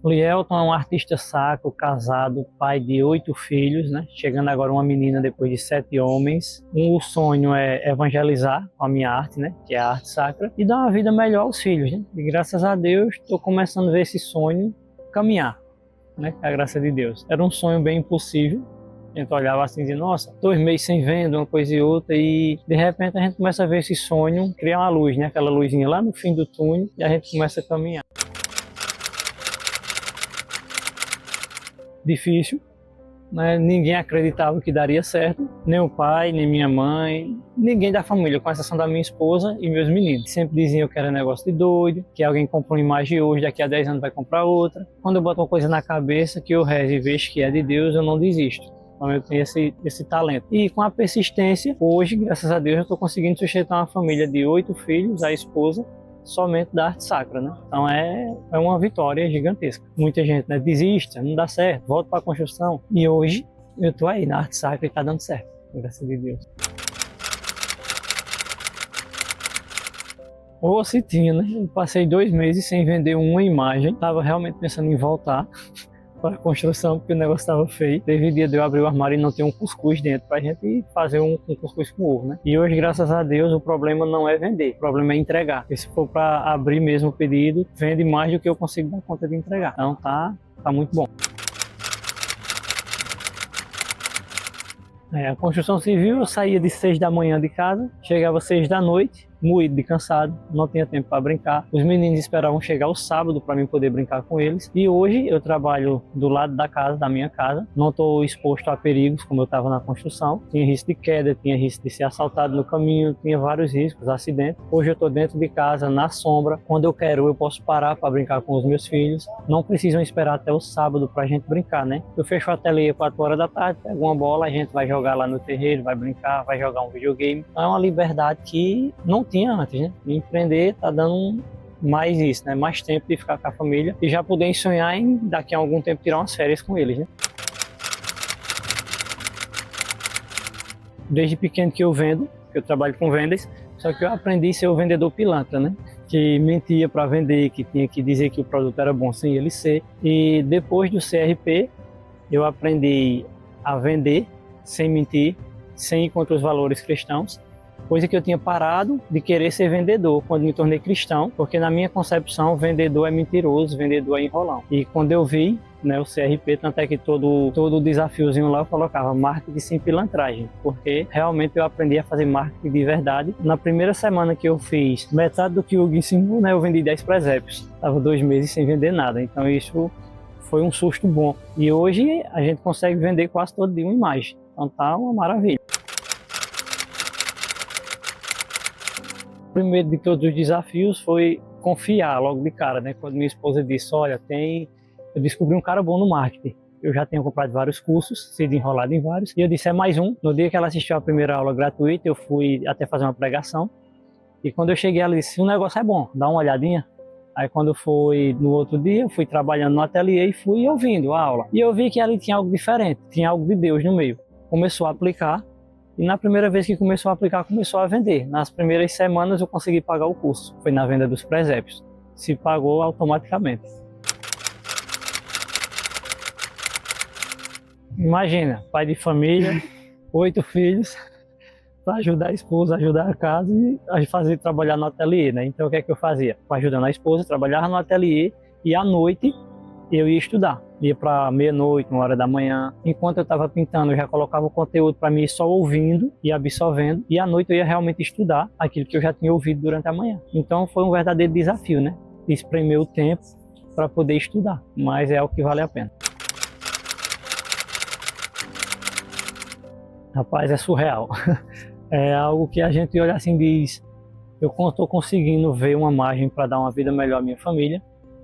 O Lielton é um artista sacro, casado, pai de 8 filhos, né? Chegando agora uma menina depois de 7 homens. O sonho é evangelizar com a minha arte, né? Que é a arte sacra, e dar uma vida melhor aos filhos, né? E graças a Deus estou começando a ver esse sonho caminhar, né? Com a graça de Deus. Era um sonho bem impossível. A gente olhava assim e dizia, nossa, 2 meses sem venda, uma coisa e outra, e de repente a gente começa a ver esse sonho criar uma luz, né? Aquela luzinha lá no fim do túnel, e a gente começa a caminhar. Difícil, né? Ninguém acreditava que daria certo, nem o pai, nem minha mãe, ninguém da família, com exceção da minha esposa e meus meninos. Sempre diziam que era negócio de doido, que alguém comprou uma imagem hoje, daqui a 10 anos vai comprar outra. Quando eu boto uma coisa na cabeça que eu rezo e vejo que é de Deus, eu não desisto. Então eu tenho esse talento. E com a persistência, hoje, graças a Deus, eu estou conseguindo sustentar uma família de 8 filhos, a esposa, somente da arte sacra, né? Então é uma vitória gigantesca. Muita gente, né, desista, não dá certo, volta para a construção. E hoje eu tô aí na arte sacra e está dando certo, graças a Deus. Ou se tinha, né? Eu passei 2 meses sem vender uma imagem, estava realmente pensando em voltar para a construção, porque o negócio estava feio. Teve dia de eu abrir o armário e não ter um cuscuz dentro para a gente fazer um cuscuz com ovo, né? E hoje, graças a Deus, o problema não é vender, o problema é entregar. Porque se for para abrir mesmo o pedido, vende mais do que eu consigo dar conta de entregar. Então tá muito bom. A construção civil, eu saía de 6 da manhã de casa, chegava às 6 da noite, moído de cansado, não tinha tempo para brincar. Os meninos esperavam chegar o sábado para mim poder brincar com eles. E hoje eu trabalho do lado da casa, da minha casa. Não estou exposto a perigos como eu estava na construção. Tinha risco de queda, tinha risco de ser assaltado no caminho, tinha vários riscos, acidentes. Hoje eu estou dentro de casa, na sombra. Quando eu quero, eu posso parar para brincar com os meus filhos. Não precisam esperar até o sábado para a gente brincar, né? Eu fecho o ateliê 4 horas da tarde, pego uma bola, a gente vai jogar lá no terreiro, vai brincar, vai jogar um videogame. Então é uma liberdade que não tinha antes, né? Empreender tá dando mais isso, né? Mais tempo de ficar com a família e já poder sonhar em daqui a algum tempo tirar umas férias com eles, né? Desde pequeno que eu vendo, que eu trabalho com vendas, só que eu aprendi a ser o vendedor pilantra, né? Que mentia para vender, que tinha que dizer que o produto era bom sem ele ser. E depois do CRP, eu aprendi a vender sem mentir, sem ir contra os valores cristãos. Coisa que eu tinha parado de querer ser vendedor quando me tornei cristão, porque na minha concepção, vendedor é mentiroso, vendedor é enrolão. E quando eu vi, né, o CRP, tanto é que todo o desafiozinho lá eu colocava marketing sem pilantragem, porque realmente eu aprendi a fazer marketing de verdade. Na primeira semana que eu fiz metade do que o Hugo ensinou, né, eu vendi 10 presépios. Estava 2 meses sem vender nada, então isso foi um susto bom. E hoje a gente consegue vender quase todo dia uma imagem, então tá uma maravilha. O primeiro de todos os desafios foi confiar logo de cara, né? Quando minha esposa disse, olha, eu descobri um cara bom no marketing. Eu já tinha comprado vários cursos, sido enrolado em vários, e eu disse, é mais um. No dia que ela assistiu a primeira aula gratuita, eu fui até fazer uma pregação, e quando eu cheguei, ela disse, o negócio é bom, dá uma olhadinha. Aí quando foi no outro dia, eu fui trabalhando no ateliê e fui ouvindo a aula. E eu vi que ali tinha algo diferente, tinha algo de Deus no meio. Começou a aplicar, e na primeira vez que começou a aplicar, começou a vender. Nas primeiras semanas eu consegui pagar o curso. Foi na venda dos presépios. Se pagou automaticamente. Imagina, pai de família, 8 filhos, para ajudar a esposa, ajudar a casa e fazer trabalhar no ateliê, né? Então o que é que eu fazia? Ajudando a esposa, trabalhava no ateliê e à noite eu ia estudar. Ia para meia-noite, 1 hora da manhã. Enquanto eu estava pintando, eu já colocava o conteúdo para mim só ouvindo e absorvendo. E à noite eu ia realmente estudar aquilo que eu já tinha ouvido durante a manhã. Então foi um verdadeiro desafio, né? Espremer o tempo para poder estudar. Mas é o que vale a pena. Rapaz, é surreal. É algo que a gente olha assim e diz, eu estou conseguindo ver uma margem para dar uma vida melhor à minha família,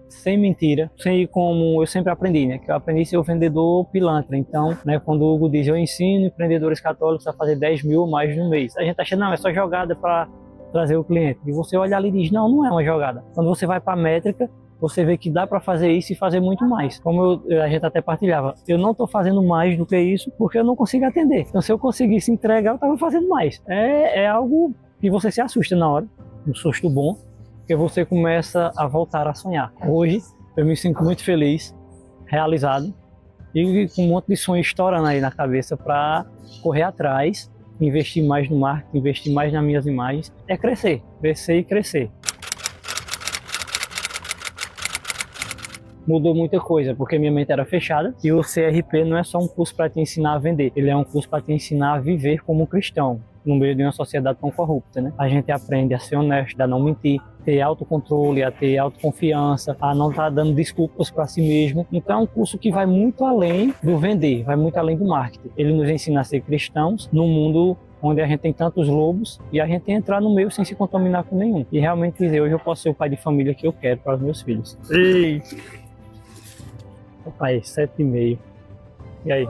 sem mentira, sem ir como eu sempre aprendi, né? Que eu aprendi a ser o vendedor pilantra. Então, né, quando o Hugo diz, eu ensino empreendedores católicos a fazer 10 mil ou mais no mês. A gente acha, não, é só jogada para trazer o cliente. E você olha ali e diz, não, não é uma jogada. Quando você vai para a métrica, você vê que dá para fazer isso e fazer muito mais. Como a gente até partilhava, eu não estou fazendo mais do que isso porque eu não consigo atender. Então, se eu conseguisse entregar, eu estava fazendo mais. É algo que você se assusta na hora, um susto bom, porque você começa a voltar a sonhar. Hoje, Eu me sinto muito feliz, realizado e com um monte de sonho estourando aí na cabeça para correr atrás, investir mais no marketing, investir mais nas minhas imagens. É crescer, crescer e crescer. Mudou muita coisa, porque minha mente era fechada e o CRP não é só um curso para te ensinar a vender, ele é um curso para te ensinar a viver como cristão no meio de uma sociedade tão corrupta, né? A gente aprende a ser honesto, a não mentir, ter autocontrole, a ter autoconfiança, a não estar dando desculpas para si mesmo. Então é um curso que vai muito além do vender, vai muito além do marketing. Ele nos ensina a ser cristãos num mundo onde a gente tem tantos lobos e a gente entrar no meio sem se contaminar com nenhum. E realmente dizer, hoje eu posso ser o pai de família que eu quero para os meus filhos. Ei! Pai, 7,5. E aí?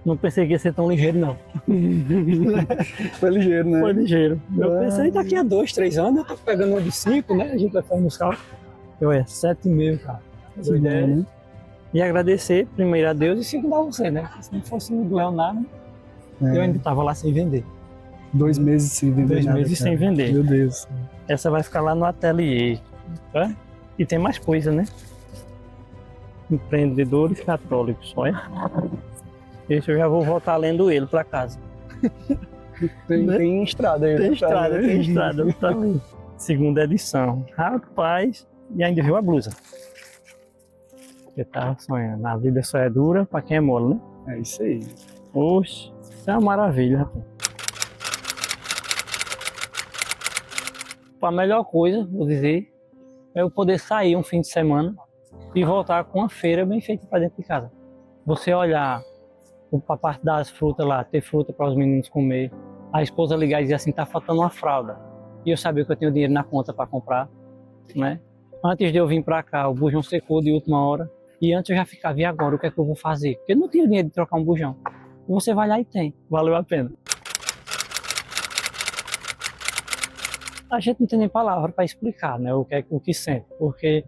Não pensei que ia ser tão ligeiro, não. Foi ligeiro, né? Foi ligeiro. Eu pensei daqui a 2, 3 anos, eu tô pegando uma de 5, né? A gente vai fazer uns cálculos. Eu 7,5, cara. Sim, né? E agradecer primeiro a Deus e segundo a você, né? Se não fosse o Leonardo, eu ainda tava lá sem vender. 2 meses sem vender. 2 nada, meses cara. sem vender. Meu Deus. Essa vai ficar lá no ateliê, tá? E tem mais coisa, né? Empreendedores católicos, olha. Esse eu já vou voltar lendo ele para casa. Tem estrada aí. Tem né? estrada, tem estrada. Tá ali. Segunda edição. Rapaz, e ainda viu a blusa. Eu tava sonhando. A vida só é dura para quem é mole, né? É isso aí. Oxe, isso é uma maravilha, rapaz. A melhor coisa, vou dizer, é eu poder sair um fim de semana e voltar com uma feira bem feita para dentro de casa. Você olhar para a parte das frutas lá, ter fruta para os meninos comer, a esposa ligar e dizer assim, tá faltando uma fralda. E eu sabia que eu tinha dinheiro na conta para comprar, né? Antes de eu vir para cá, o bujão secou de última hora. E antes eu já ficava, e agora, o que é que eu vou fazer? Porque eu não tinha dinheiro de trocar um bujão. E você vai lá e tem, valeu a pena. A gente não tem nem palavra para explicar, né, o que sente, porque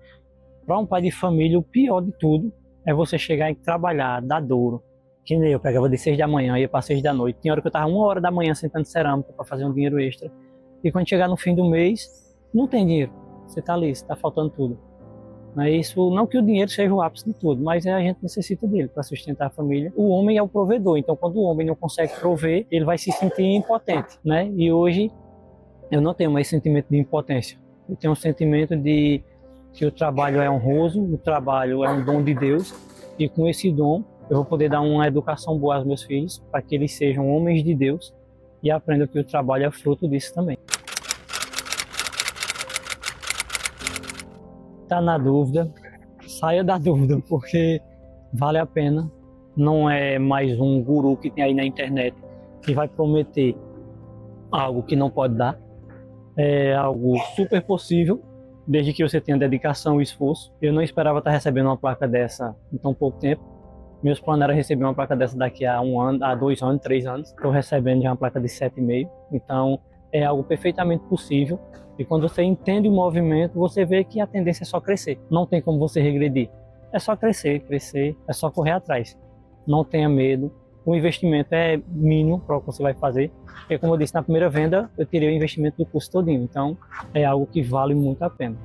para um pai de família o pior de tudo é você chegar e trabalhar, dar duro. Que nem eu pegava de 6 da manhã, ia para 6 da noite. Tinha hora que eu estava 1 hora da manhã sentando cerâmica para fazer um dinheiro extra. E quando chegar no fim do mês, não tem dinheiro. Você está ali, está faltando tudo. Isso, não que o dinheiro seja o ápice de tudo, mas a gente necessita dele para sustentar a família. O homem é o provedor, então quando o homem não consegue prover, ele vai se sentir impotente, né? E hoje eu não tenho mais sentimento de impotência. Eu tenho um sentimento de que o trabalho é honroso, o trabalho é um dom de Deus, e com esse dom eu vou poder dar uma educação boa aos meus filhos, para que eles sejam homens de Deus e aprendam que o trabalho é fruto disso também. Tá na dúvida, saia da dúvida, porque vale a pena. Não é mais um guru que tem aí na internet que vai prometer algo que não pode dar. É algo super possível, desde que você tenha dedicação e esforço. Eu não esperava estar recebendo uma placa dessa em tão pouco tempo. Meus planos eram receber uma placa dessa daqui a 1 ano, a 2 anos, 3 anos. Estou recebendo já uma placa de 7,5. Então é algo perfeitamente possível. E quando você entende o movimento, você vê que a tendência é só crescer. Não tem como você regredir. É só crescer, crescer, é só correr atrás. Não tenha medo. O investimento é mínimo para o que você vai fazer. Porque como eu disse, na primeira venda eu tirei o investimento do curso todinho. Então é algo que vale muito a pena.